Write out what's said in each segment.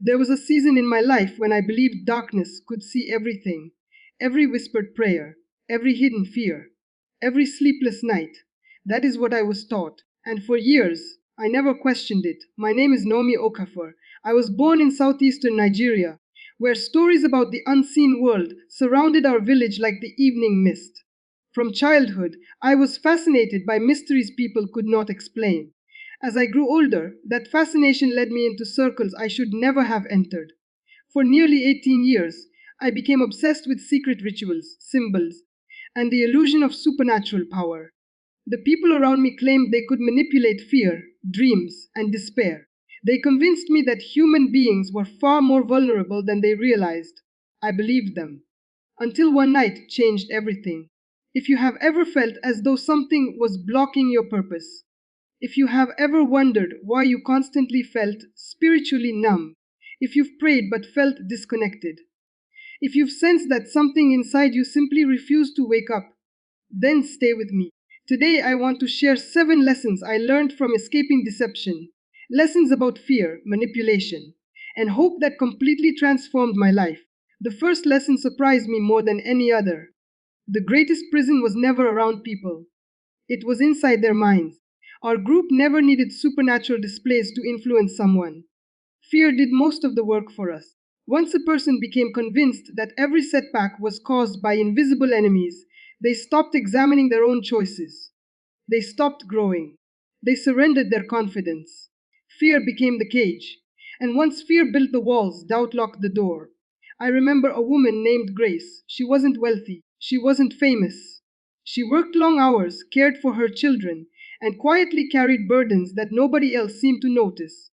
There was a season in my life when I believed darkness could see everything, every whispered prayer, every hidden fear, every sleepless night. That is what I was taught, and for years I never questioned it. My name is Naomi Okafor. I was born in southeastern Nigeria, where stories about the unseen world surrounded our village like the evening mist. From childhood, I was fascinated by mysteries people could not explain. As I grew older, that fascination led me into circles I should never have entered. For nearly 18 years, I became obsessed with secret rituals, symbols, and the illusion of supernatural power. The people around me claimed they could manipulate fear, dreams, and despair. They convinced me that human beings were far more vulnerable than they realized. I believed them. Until one night changed everything. If you have ever felt as though something was blocking your purpose, if you have ever wondered why you constantly felt spiritually numb, if you've prayed but felt disconnected, if you've sensed that something inside you simply refused to wake up, then stay with me. Today I want to share 7 lessons I learned from escaping deception, lessons about fear, manipulation, and hope that completely transformed my life. The first lesson surprised me more than any other. The greatest prison was never around people. It was inside their minds. Our group never needed supernatural displays to influence someone. Fear did most of the work for us. Once a person became convinced that every setback was caused by invisible enemies, they stopped examining their own choices. They stopped growing. They surrendered their confidence. Fear became the cage. And once fear built the walls, doubt locked the door. I remember a woman named Grace. She wasn't wealthy. She wasn't famous. She worked long hours, cared for her children, and quietly carried burdens that nobody else seemed to notice.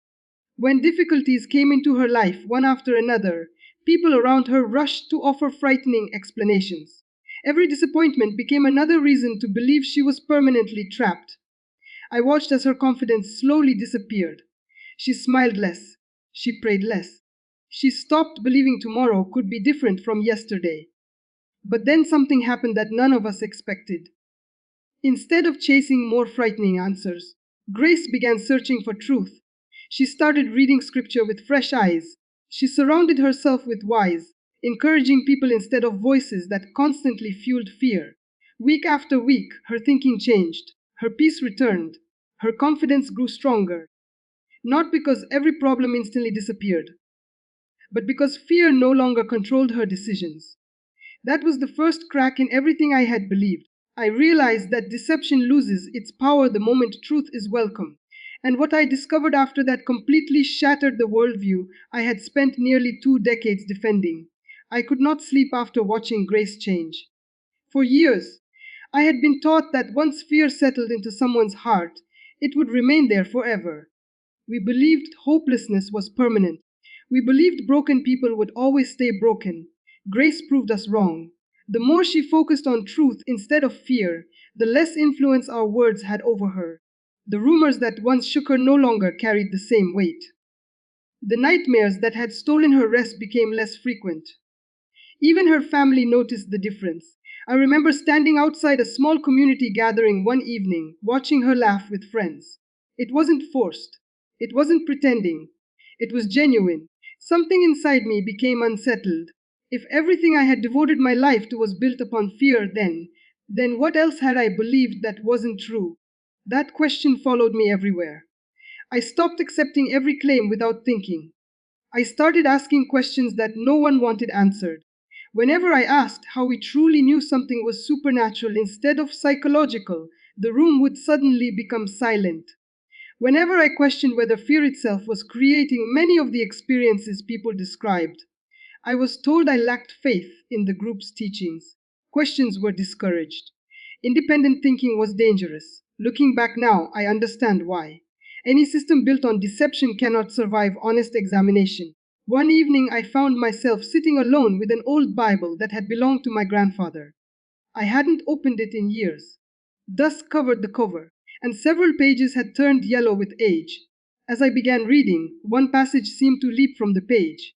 When difficulties came into her life one after another, people around her rushed to offer frightening explanations. Every disappointment became another reason to believe she was permanently trapped. I watched as her confidence slowly disappeared. She smiled less. She prayed less. She stopped believing tomorrow could be different from yesterday. But then something happened that none of us expected. Instead of chasing more frightening answers, Grace began searching for truth. She started reading scripture with fresh eyes. She surrounded herself with wise, encouraging people instead of voices that constantly fueled fear. Week after week, her thinking changed. Her peace returned. Her confidence grew stronger. Not because every problem instantly disappeared, but because fear no longer controlled her decisions. That was the first crack in everything I had believed. I realized that deception loses its power the moment truth is welcome. And what I discovered after that completely shattered the worldview I had spent nearly 2 decades defending. I could not sleep after watching Grace change. For years, I had been taught that once fear settled into someone's heart, it would remain there forever. We believed hopelessness was permanent. We believed broken people would always stay broken. Grace proved us wrong. The more she focused on truth instead of fear, the less influence our words had over her. The rumors that once shook her no longer carried the same weight. The nightmares that had stolen her rest became less frequent. Even her family noticed the difference. I remember standing outside a small community gathering one evening, watching her laugh with friends. It wasn't forced. It wasn't pretending. It was genuine. Something inside me became unsettled. If everything I had devoted my life to was built upon fear then what else had I believed that wasn't true? That question followed me everywhere. I stopped accepting every claim without thinking. I started asking questions that no one wanted answered. Whenever I asked how we truly knew something was supernatural instead of psychological, the room would suddenly become silent. Whenever I questioned whether fear itself was creating many of the experiences people described, I was told I lacked faith in the group's teachings. Questions were discouraged. Independent thinking was dangerous. Looking back now, I understand why. Any system built on deception cannot survive honest examination. One evening, I found myself sitting alone with an old Bible that had belonged to my grandfather. I hadn't opened it in years. Dust covered the cover, and several pages had turned yellow with age. As I began reading, one passage seemed to leap from the page.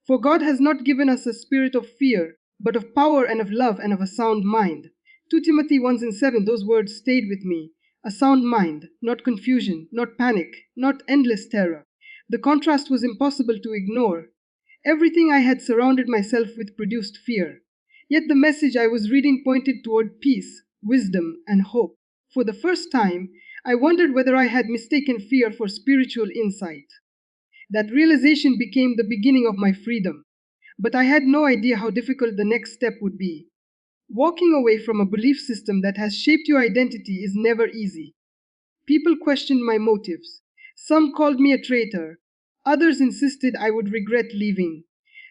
For God has not given us a spirit of fear, but of power and of love and of a sound mind. 2 Timothy 1:7, those words stayed with me. A sound mind, not confusion, not panic, not endless terror, The contrast was impossible to ignore. Everything I had surrounded myself with produced fear. Yet the message I was reading pointed toward peace, wisdom, and hope. For the first time, I wondered whether I had mistaken fear for spiritual insight. That realization became the beginning of my freedom. But I had no idea how difficult the next step would be. Walking away from a belief system that has shaped your identity is never easy. People questioned my motives. Some called me a traitor. Others insisted I would regret leaving.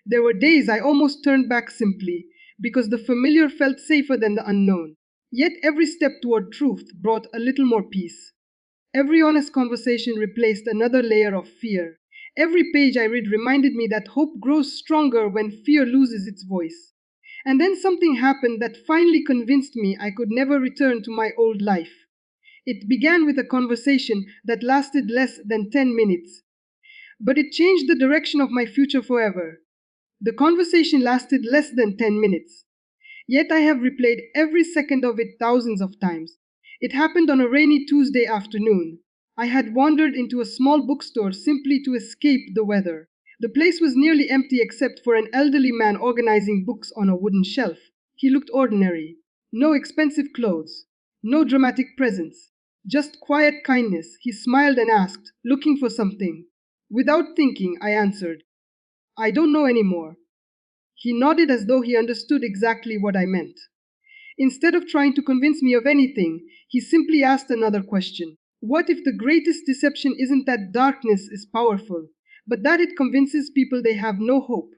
There were days I almost turned back simply because the familiar felt safer than the unknown. Yet every step toward truth brought a little more peace. Every honest conversation replaced another layer of fear. Every page I read reminded me that hope grows stronger when fear loses its voice. And then something happened that finally convinced me I could never return to my old life. It began with a conversation that lasted less than 10 minutes, but it changed the direction of my future forever. The conversation lasted less than 10 minutes, yet I have replayed every second of it thousands of times. It happened on a rainy Tuesday afternoon. I had wandered into a small bookstore simply to escape the weather. The place was nearly empty except for an elderly man organizing books on a wooden shelf. He looked ordinary. No expensive clothes, no dramatic presence, just quiet kindness. He smiled and asked, looking for something. Without thinking, I answered, I don't know anymore. He nodded as though he understood exactly what I meant. Instead of trying to convince me of anything, he simply asked another question. What if the greatest deception isn't that darkness is powerful, but that it convinces people they have no hope?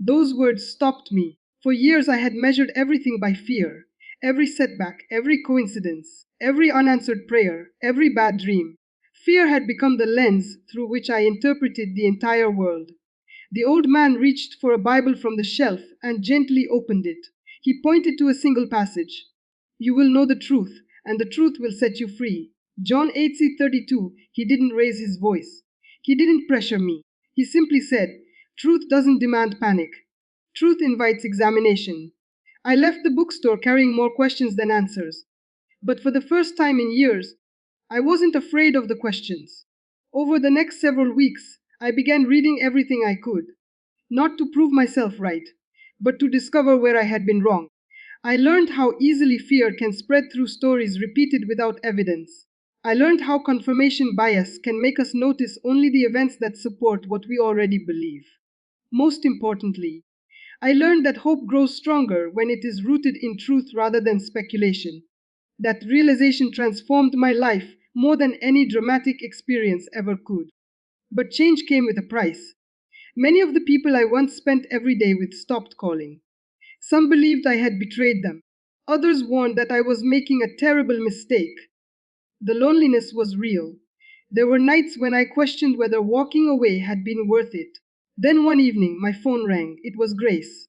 Those words stopped me. For years I had measured everything by fear. Every setback, every coincidence, every unanswered prayer, every bad dream. Fear had become the lens through which I interpreted the entire world. The old man reached for a Bible from the shelf and gently opened it. He pointed to a single passage. You will know the truth, and the truth will set you free. John 8:32. He didn't raise his voice. He didn't pressure me. He simply said, truth doesn't demand panic. Truth invites examination. I left the bookstore carrying more questions than answers. But for the first time in years, I wasn't afraid of the questions. Over the next several weeks, I began reading everything I could, not to prove myself right, but to discover where I had been wrong. I learned how easily fear can spread through stories repeated without evidence. I learned how confirmation bias can make us notice only the events that support what we already believe. Most importantly, I learned that hope grows stronger when it is rooted in truth rather than speculation. That realization transformed my life more than any dramatic experience ever could. But change came with a price. Many of the people I once spent every day with stopped calling. Some believed I had betrayed them. Others warned that I was making a terrible mistake. The loneliness was real. There were nights when I questioned whether walking away had been worth it. Then one evening, my phone rang. It was Grace.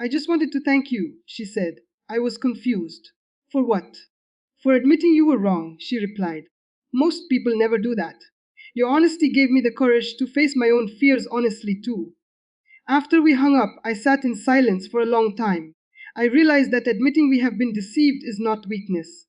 I just wanted to thank you, she said. I was confused. For what? For admitting you were wrong, she replied. Most people never do that. Your honesty gave me the courage to face my own fears honestly, too. After we hung up, I sat in silence for a long time. I realized that admitting we have been deceived is not weakness.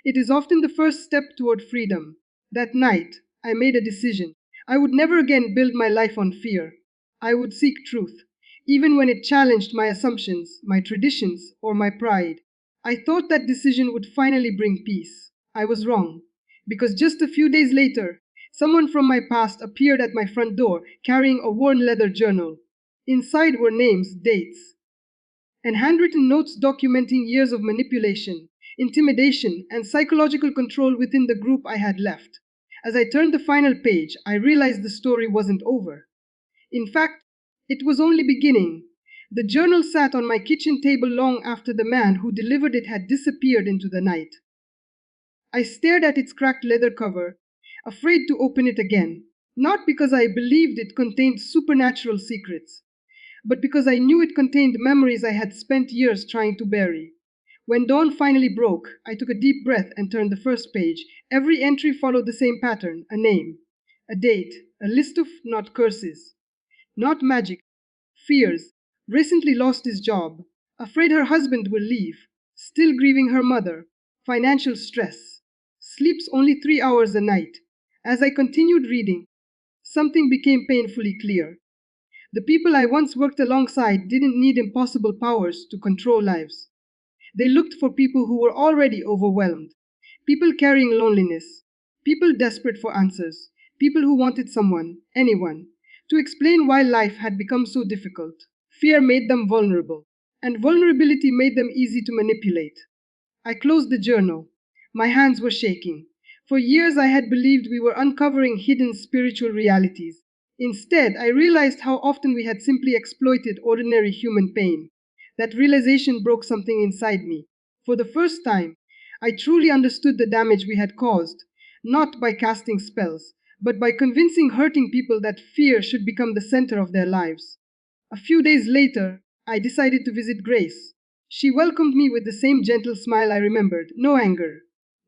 It is often the first step toward freedom. That night, I made a decision. I would never again build my life on fear. I would seek truth, even when it challenged my assumptions, my traditions, or my pride. I thought that decision would finally bring peace. I was wrong, because just a few days later, someone from my past appeared at my front door carrying a worn leather journal. Inside were names, dates, and handwritten notes documenting years of manipulation, intimidation, and psychological control within the group I had left. As I turned the final page, I realized the story wasn't over. In fact, it was only beginning. The journal sat on my kitchen table long after the man who delivered it had disappeared into the night. I stared at its cracked leather cover, afraid to open it again, not because I believed it contained supernatural secrets, but because I knew it contained memories I had spent years trying to bury. When dawn finally broke, I took a deep breath and turned the first page. Every entry followed the same pattern: a name, a date, a list of not curses, not magic, fears. Recently lost his job, afraid her husband will leave, still grieving her mother, financial stress, sleeps only 3 hours a night. As I continued reading, something became painfully clear. The people I once worked alongside didn't need impossible powers to control lives. They looked for people who were already overwhelmed, people carrying loneliness, people desperate for answers, people who wanted someone, anyone, to explain why life had become so difficult. Fear made them vulnerable, and vulnerability made them easy to manipulate. I closed the journal. My hands were shaking. For years I had believed we were uncovering hidden spiritual realities. Instead, I realized how often we had simply exploited ordinary human pain. That realization broke something inside me. For the first time, I truly understood the damage we had caused, not by casting spells, but by convincing hurting people that fear should become the center of their lives. A few days later, I decided to visit Grace. She welcomed me with the same gentle smile I remembered. No anger,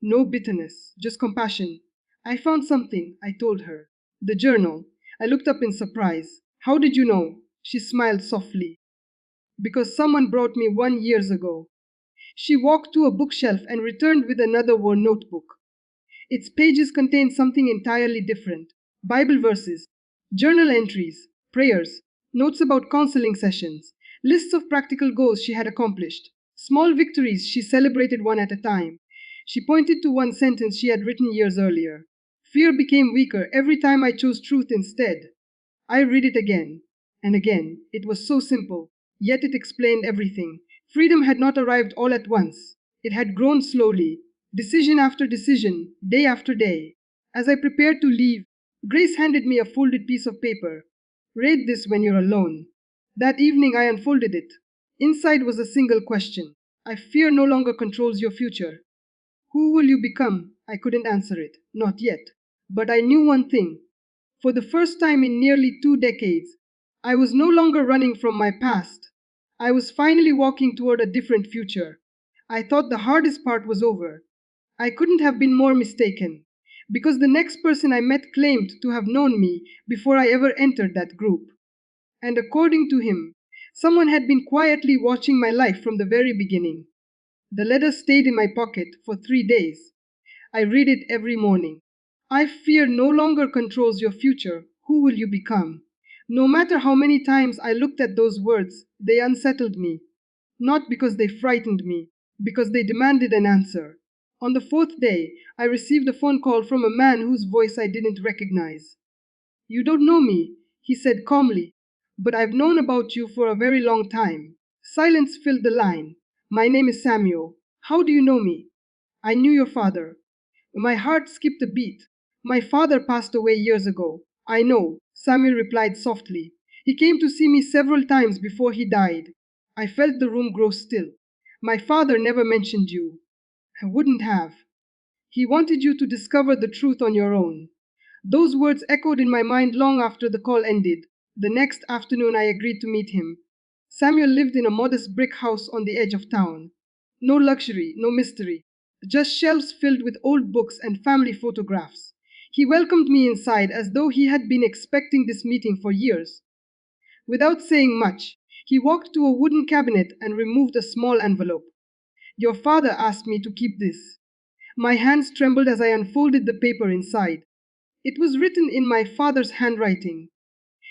no bitterness, just compassion. I found something, I told her. The journal. I looked up in surprise. How did you know? She smiled softly. Because someone brought me 1 year ago. She walked to a bookshelf and returned with another worn notebook. Its pages contained something entirely different: Bible verses, journal entries, prayers, notes about counseling sessions, lists of practical goals she had accomplished, small victories she celebrated one at a time. She pointed to one sentence she had written years earlier. Fear became weaker every time I chose truth instead. I read it again and again. It was so simple, yet it explained everything. Freedom had not arrived all at once. It had grown slowly, decision after decision, day after day. As I prepared to leave, Grace handed me a folded piece of paper. Read this when you're alone. That evening I unfolded it. Inside was a single question. I fear no longer controls your future. Who will you become? I couldn't answer it, not yet. But I knew one thing. For the first time in nearly 2 decades, I was no longer running from my past. I was finally walking toward a different future. I thought the hardest part was over. I couldn't have been more mistaken, because the next person I met claimed to have known me before I ever entered that group. And according to him, someone had been quietly watching my life from the very beginning. The letter stayed in my pocket for 3 days. I read it every morning. I fear no longer controls your future. Who will you become? No matter how many times I looked at those words, they unsettled me. Not because they frightened me, because they demanded an answer. On the fourth day, I received a phone call from a man whose voice I didn't recognize. You don't know me, he said calmly, but I've known about you for a very long time. Silence filled the line. My name is Samuel. How do you know me? I knew your father. My heart skipped a beat. My father passed away years ago. I know, Samuel replied softly. He came to see me several times before he died. I felt the room grow still. My father never mentioned you. I wouldn't have. He wanted you to discover the truth on your own. Those words echoed in my mind long after the call ended. The next afternoon, I agreed to meet him. Samuel lived in a modest brick house on the edge of town. No luxury, no mystery, just shelves filled with old books and family photographs. He welcomed me inside as though he had been expecting this meeting for years. Without saying much, he walked to a wooden cabinet and removed a small envelope. Your father asked me to keep this. My hands trembled as I unfolded the paper inside. It was written in my father's handwriting.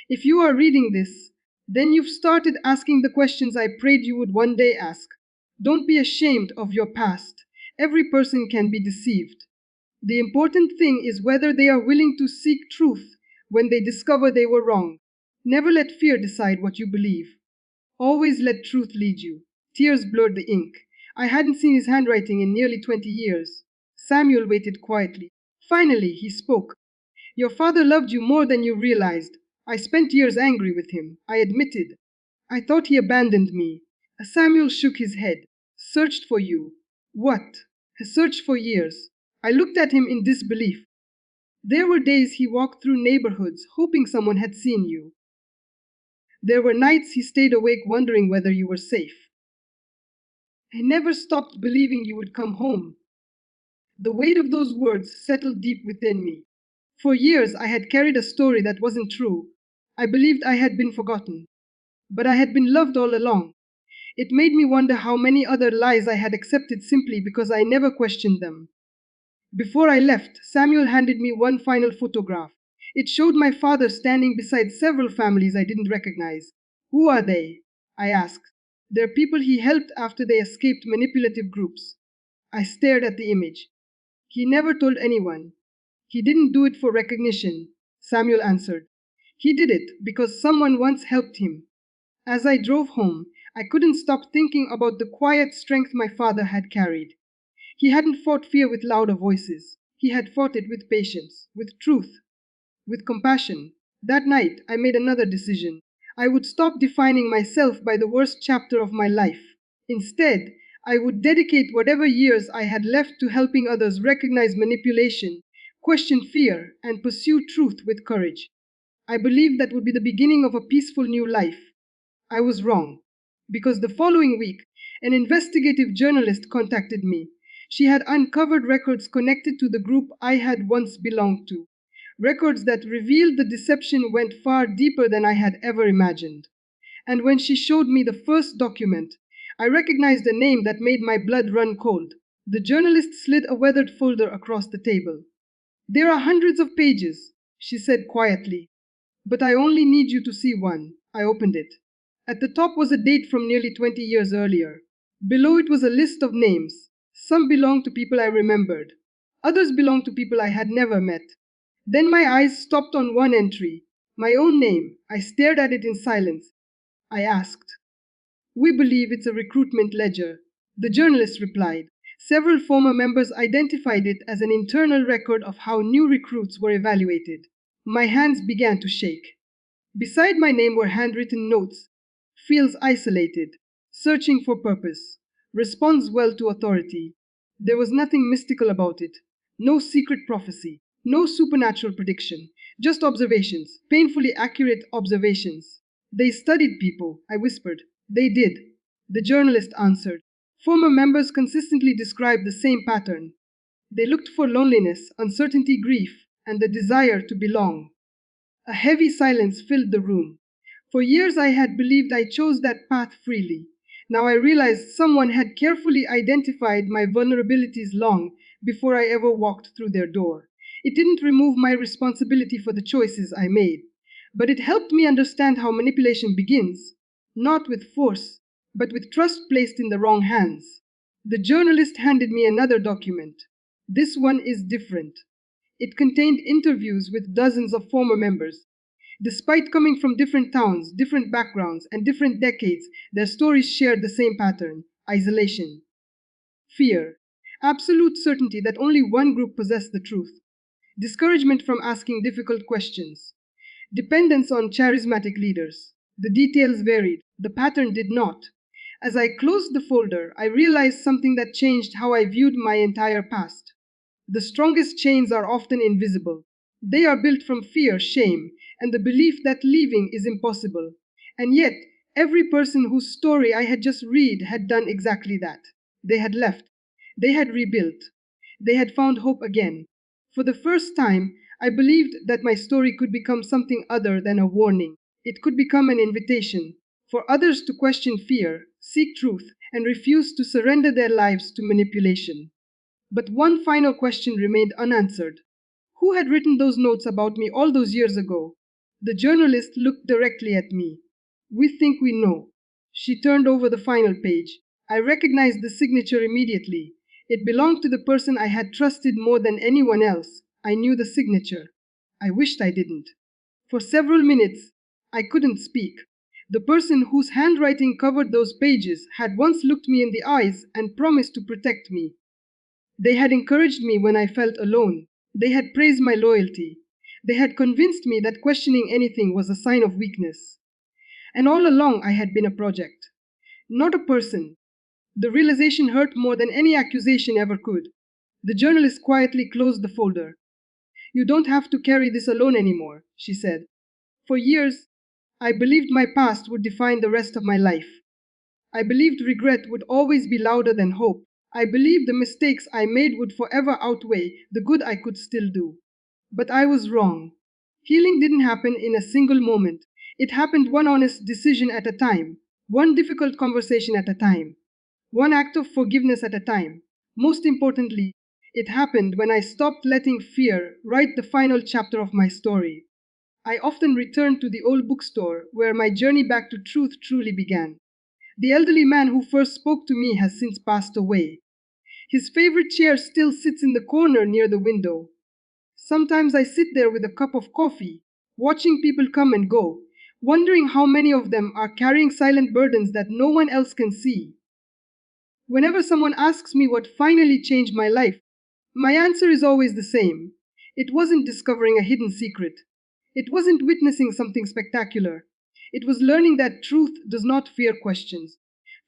If you are reading this, then you've started asking the questions I prayed you would one day ask. Don't be ashamed of your past. Every person can be deceived. The important thing is whether they are willing to seek truth when they discover they were wrong. Never let fear decide what you believe. Always let truth lead you. Tears blurred the ink. I hadn't seen his handwriting in nearly 20 years. Samuel waited quietly. Finally, he spoke. Your father loved you more than you realized. I spent years angry with him, I admitted. I thought he abandoned me. Samuel shook his head. Searched for you. What? Searched for years. I looked at him in disbelief. There were days he walked through neighborhoods hoping someone had seen you. There were nights he stayed awake wondering whether you were safe. I never stopped believing you would come home. The weight of those words settled deep within me. For years I had carried a story that wasn't true. I believed I had been forgotten. But I had been loved all along. It made me wonder how many other lies I had accepted simply because I never questioned them. Before I left, Samuel handed me one final photograph. It showed my father standing beside several families I didn't recognize. Who are they? I asked. They're people he helped after they escaped manipulative groups. I stared at the image. He never told anyone. He didn't do it for recognition, Samuel answered. He did it because someone once helped him. As I drove home, I couldn't stop thinking about the quiet strength my father had carried. He hadn't fought fear with louder voices. He had fought it with patience, with truth, with compassion. That night, I made another decision. I would stop defining myself by the worst chapter of my life. Instead, I would dedicate whatever years I had left to helping others recognize manipulation, question fear, and pursue truth with courage. I believed that would be the beginning of a peaceful new life. I was wrong, because the following week, an investigative journalist contacted me. She had uncovered records connected to the group I had once belonged to, records that revealed the deception went far deeper than I had ever imagined. And when she showed me the first document, I recognized a name that made my blood run cold. The journalist slid a weathered folder across the table. There are hundreds of pages, she said quietly, but I only need you to see one. I opened it. At the top was a date from nearly 20 years earlier. Below it was a list of names. Some belonged to people I remembered. Others belonged to people I had never met. Then my eyes stopped on one entry, my own name. I stared at it in silence. I asked, "We believe it's a recruitment ledger." The journalist replied. Several former members identified it as an internal record of how new recruits were evaluated. My hands began to shake. Beside my name were handwritten notes. Feels isolated. Searching for purpose. Responds well to authority. There was nothing mystical about it. No secret prophecy. No supernatural prediction. Just observations. Painfully accurate observations. They studied people, I whispered. They did. The journalist answered. Former members consistently described the same pattern. They looked for loneliness, uncertainty, grief, and the desire to belong. A heavy silence filled the room. For years I had believed I chose that path freely. Now I realized someone had carefully identified my vulnerabilities long before I ever walked through their door. It didn't remove my responsibility for the choices I made, but it helped me understand how manipulation begins, not with force, but with trust placed in the wrong hands. The journalist handed me another document. This one is different. It contained interviews with dozens of former members. Despite coming from different towns, different backgrounds, and different decades, their stories shared the same pattern: isolation, fear, absolute certainty that only one group possessed the truth, discouragement from asking difficult questions, dependence on charismatic leaders. The details varied, the pattern did not. As I closed the folder, I realized something that changed how I viewed my entire past. The strongest chains are often invisible. They are built from fear, shame, and the belief that leaving is impossible. And yet, every person whose story I had just read had done exactly that. They had left. They had rebuilt. They had found hope again. For the first time, I believed that my story could become something other than a warning. It could become an invitation for others to question fear, seek truth, and refuse to surrender their lives to manipulation. But one final question remained unanswered. Who had written those notes about me all those years ago? The journalist looked directly at me. "We think we know." She turned over the final page. I recognized the signature immediately. It belonged to the person I had trusted more than anyone else. I knew the signature. I wished I didn't. For several minutes, I couldn't speak. The person whose handwriting covered those pages had once looked me in the eyes and promised to protect me. They had encouraged me when I felt alone. They had praised my loyalty. They had convinced me that questioning anything was a sign of weakness. And all along I had been a project, not a person. The realization hurt more than any accusation ever could. The journalist quietly closed the folder. "You don't have to carry this alone anymore," she said. "For years, I believed my past would define the rest of my life. I believed regret would always be louder than hope. I believed the mistakes I made would forever outweigh the good I could still do. But I was wrong. Healing didn't happen in a single moment. It happened one honest decision at a time, one difficult conversation at a time, one act of forgiveness at a time. Most importantly, It happened when I stopped letting fear write the final chapter of my story. I often return to the old bookstore where my journey back to truth truly began. The elderly man who first spoke to me has since passed away. His favorite chair still sits in the corner near the window. Sometimes I sit there with a cup of coffee, watching people come and go, wondering how many of them are carrying silent burdens that no one else can see. Whenever someone asks me what finally changed my life, my answer is always the same. It wasn't discovering a hidden secret. It wasn't witnessing something spectacular. It was learning that truth does not fear questions.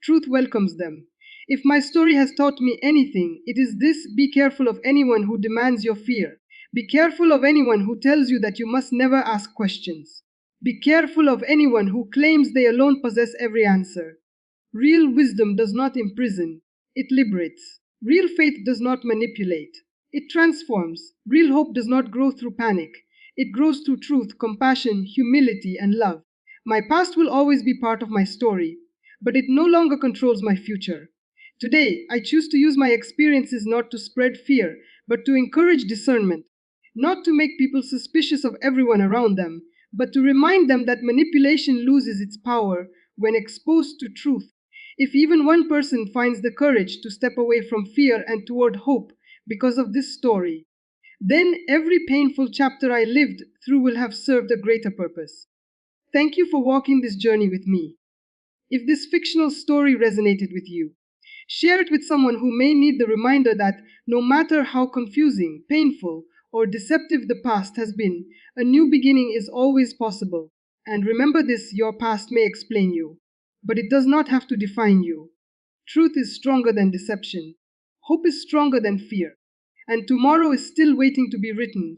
Truth welcomes them. If my story has taught me anything, it is this: be careful of anyone who demands your fear. Be careful of anyone who tells you that you must never ask questions. Be careful of anyone who claims they alone possess every answer. Real wisdom does not imprison, it liberates. Real faith does not manipulate, it transforms. Real hope does not grow through panic, it grows through truth, compassion, humility, and love. My past will always be part of my story, but it no longer controls my future. Today, I choose to use my experiences not to spread fear, but to encourage discernment. Not to make people suspicious of everyone around them, but to remind them that manipulation loses its power when exposed to truth. If even one person finds the courage to step away from fear and toward hope because of this story, then every painful chapter I lived through will have served a greater purpose. Thank you for walking this journey with me. If this fictional story resonated with you, share it with someone who may need the reminder that no matter how confusing, painful, or deceptive the past has been, a new beginning is always possible. And remember this: your past may explain you, but it does not have to define you. Truth is stronger than deception, hope is stronger than fear, and tomorrow is still waiting to be written.